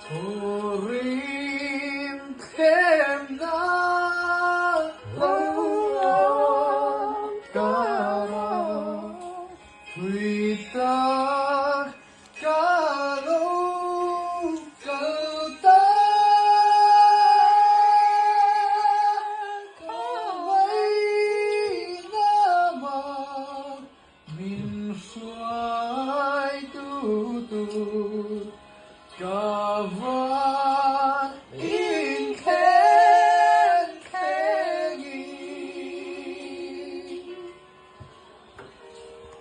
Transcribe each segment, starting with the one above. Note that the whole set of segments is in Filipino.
Turim thêm na kara Vita kalo kalta Kawai nama min suai tutut Kawan in kegi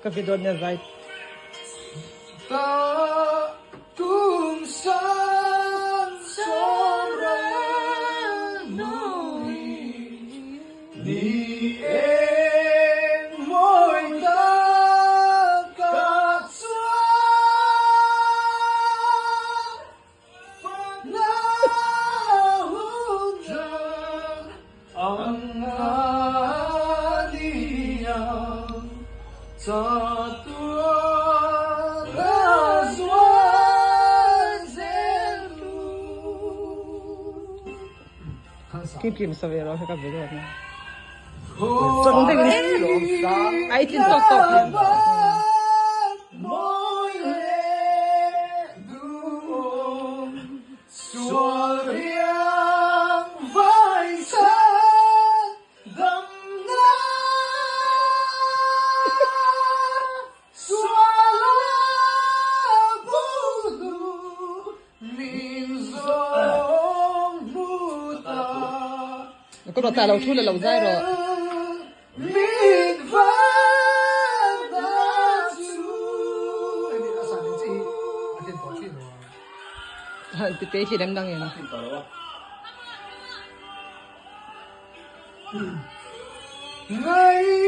Kapidodnya Zaid. Ta kum san soranui Ni en moi ta ang aliyang sa tuwaras wazendu. Kim sabihin ako sa kapidodnya. So, Ay, tintok-tok yan. Aku udah tahu tuh lalu Zairo. Pipih si Demdang yan. Ngày